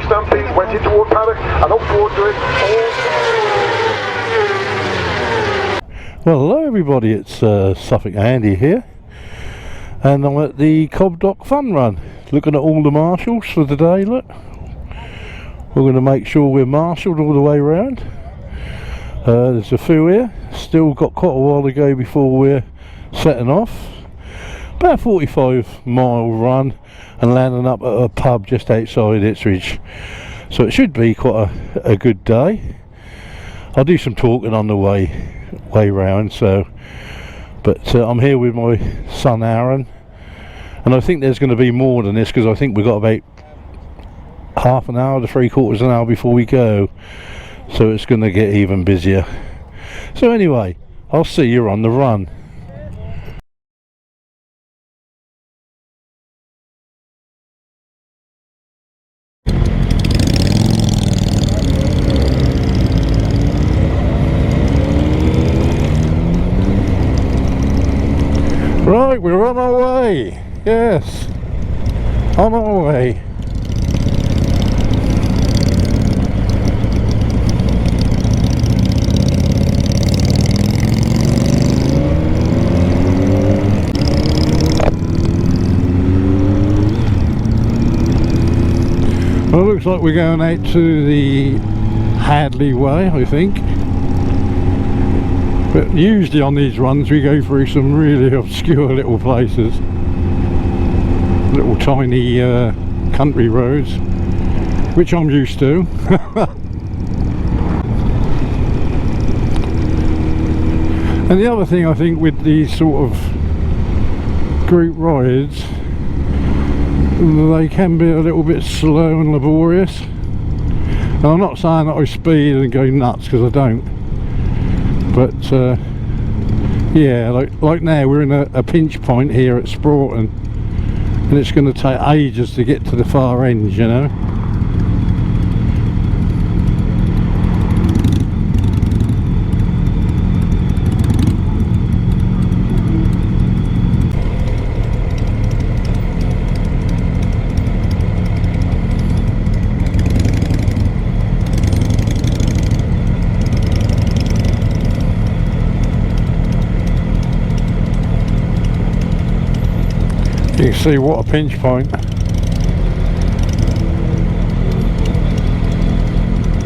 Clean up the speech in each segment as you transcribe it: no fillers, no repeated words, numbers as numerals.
Stampede, went into toward paddock and up towards it. Well, hello everybody, it's Suffolk Andy here, and I'm at the Copdock Fun Run, looking at all the marshals for the day. Look, we're going to make sure we're marshalled all the way around. There's a few here, still got quite a while to go before we're setting off. About a 45-mile run and landing up at a pub just outside Ipswich, so it should be quite a good day. I'll do some talking on the way round, so but I'm here with my son Aaron, and I think there's going to be more than this, because I think we've got about half an hour to 3/4 an hour before we go, so it's going to get even busier. So anyway, I'll see you on the run. Right, we're on our way. Yes, on our way. Well, it looks like we're going out to the Hadleigh way, I think. But usually on these runs we go through some really obscure little places, little tiny country roads, which I'm used to. And the other thing I think with these sort of group rides, they can be a little bit slow and laborious. And I'm not saying that I speed and go nuts, because I don't. But yeah, like now we're in a pinch point here at Sproughton, and it's going to take ages to get to the far end, you know. You can see what a pinch point.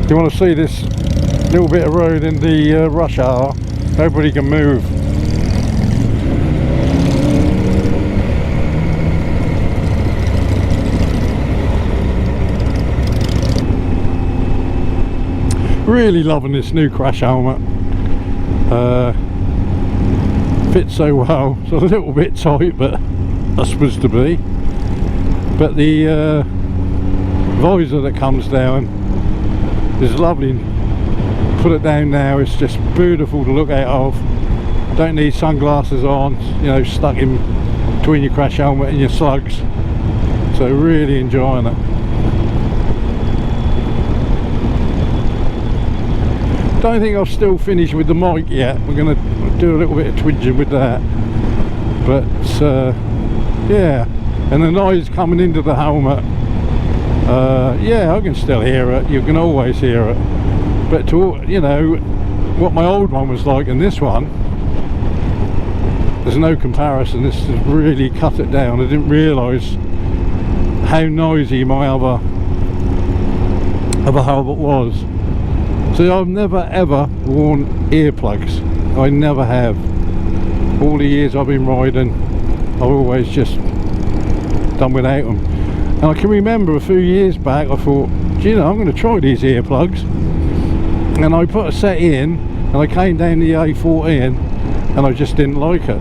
You want to see this little bit of road in the rush hour, nobody can move. Really loving this new crash helmet. Fits so well. It's a little bit tight, but that's supposed to be. But the visor that comes down is lovely. Put it down now, it's just beautiful to look out of. Don't need sunglasses on, you know, stuck in between your crash helmet and your slugs. So really enjoying it. Don't think I've still finished with the mic yet. We're going to do a little bit of twidging with that. But yeah, and the noise coming into the helmet, yeah, I can still hear it. You can always hear it. But to, you know, what my old one was like and this one, there's no comparison. This has really cut it down. I didn't realise how noisy my other helmet was. So I've never ever worn earplugs. I never have. All the years I've been riding, I've always just done without them. And I can remember a few years back I thought, you know, I'm going to try these earplugs, and I put a set in and I came down the A14 and I just didn't like it.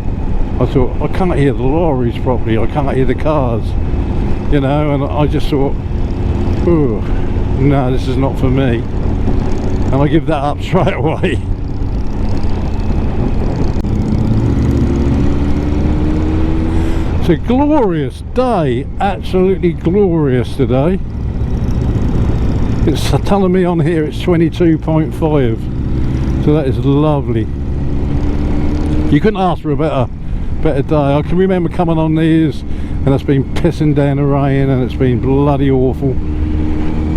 I thought, I can't hear the lorries properly, I can't hear the cars, you know, and I just thought, oh no, this is not for me, and I give that up straight away. It's a glorious day, absolutely glorious today. It's telling me on here it's 22.5, so that is lovely. You couldn't ask for a better day. I can remember coming on these and it's been pissing down the rain and it's been bloody awful,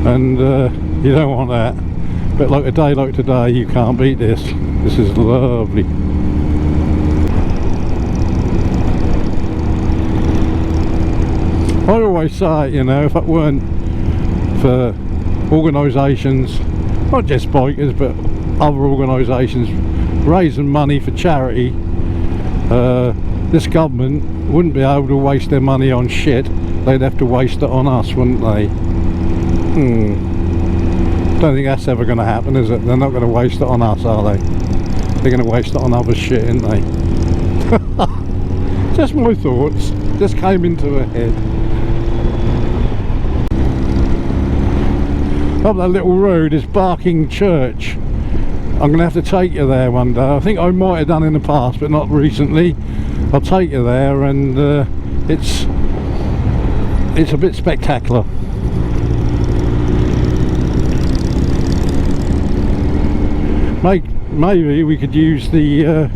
and you don't want that. But like a day like today, you can't beat this. This is lovely. I always say, you know, if it weren't for organisations, not just bikers but other organisations raising money for charity, this government wouldn't be able to waste their money on shit. They'd have to waste it on us, wouldn't they? Don't think that's ever going to happen, is it? They're not going to waste it on us, are they? They're going to waste it on other shit, aren't they? Just my thoughts, just came into my head. Up that little road is Barking Church. I'm going to have to take you there one day. I think I might have done in the past, but not recently. I'll take you there, and it's a bit spectacular. Maybe we could use the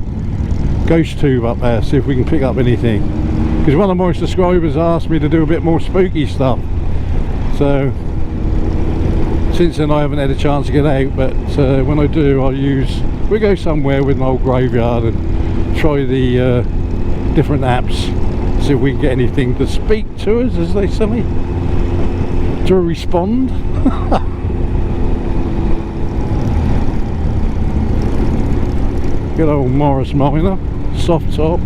ghost tube up there, see if we can pick up anything. Because one of my subscribers asked me to do a bit more spooky stuff. So since then I haven't had a chance to get out, but when I do, we go somewhere with an old graveyard and try the different apps, see if we can get anything to speak to us, as they say, to respond. Good old Morris Minor, soft top.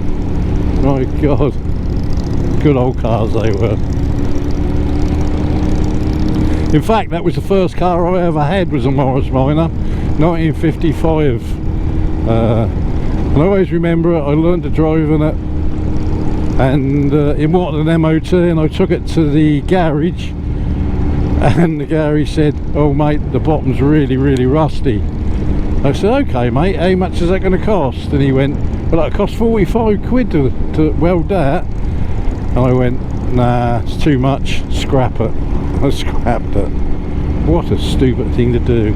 My God, good old cars they were. In fact, that was the first car I ever had, was a Morris Minor, 1955. And I always remember it. I learned to drive in it, and it wanted an MOT, and I took it to the garage, and the garage said, "Oh mate, the bottom's really rusty." I said, "Okay mate, how much is that going to cost?" And he went, "Well, it cost 45 quid to weld that." And I went, "Nah, it's too much, scrap it." I scrapped it. What a stupid thing to do.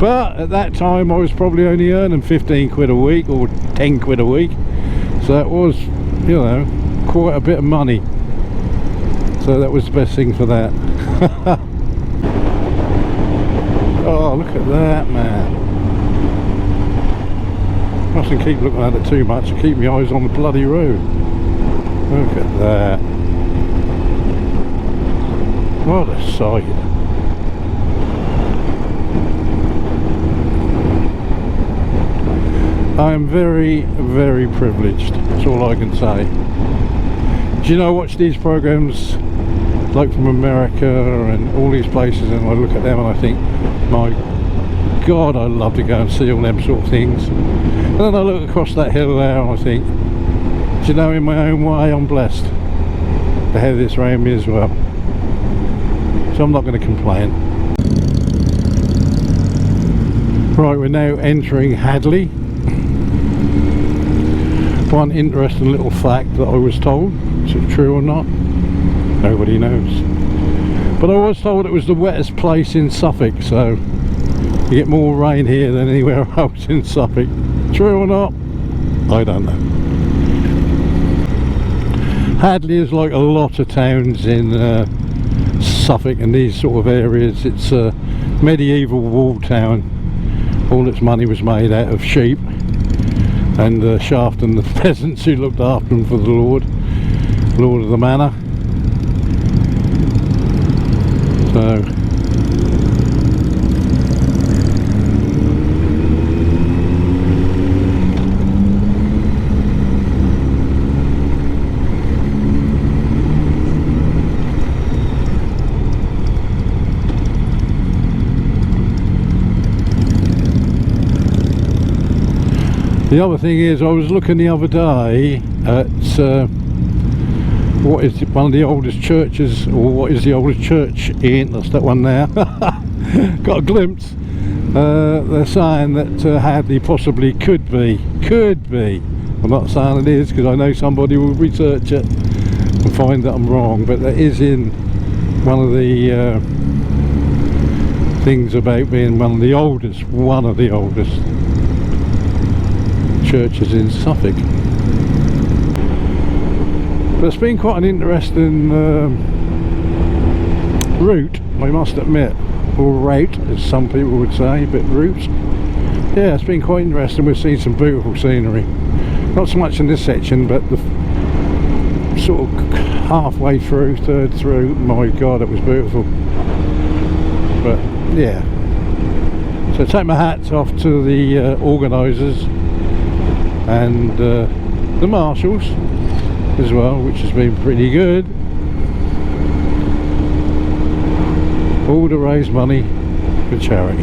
But at that time I was probably only earning 15 quid a week or 10 quid a week, so that was, you know, quite a bit of money. So that was the best thing for that. Oh, look at that, man. Mustn't keep looking at it too much to keep my eyes on the bloody road. Look at that. What a sight. I am very privileged, that's all I can say. Do you know, I watch these programs like from America and all these places, and I look at them and I think, my God, I'd love to go and see all them sort of things. And then I look across that hill there and I think, do you know, in my own way I'm blessed to have this around me as well. So I'm not going to complain. Right, we're now entering Hadleigh. One interesting little fact that I was told, is it true or not? Nobody knows. But I was told it was the wettest place in Suffolk, so you get more rain here than anywhere else in Suffolk. True or not? I don't know. Hadleigh is like a lot of towns in Suffolk and these sort of areas. It's a medieval walled town. All its money was made out of sheep and shafting the peasants who looked after them for the Lord of the manor. So the other thing is, I was looking the other day at what is one of the oldest churches, or what is the oldest church in, that's that one there. Got a glimpse. They're saying that Hadleigh possibly could be. I'm not saying it is, because I know somebody will research it and find that I'm wrong, but that is in one of the things about being one of the oldest churches in Suffolk. But it's been quite an interesting route I must admit, or route, as some people would say, but route. Yeah, it's been quite interesting. We've seen some beautiful scenery. Not so much in this section, but the sort of halfway through, third through, my god, it was beautiful. But yeah, so take my hats off to the organisers and the marshals as well, which has been pretty good. All to raise money for charity.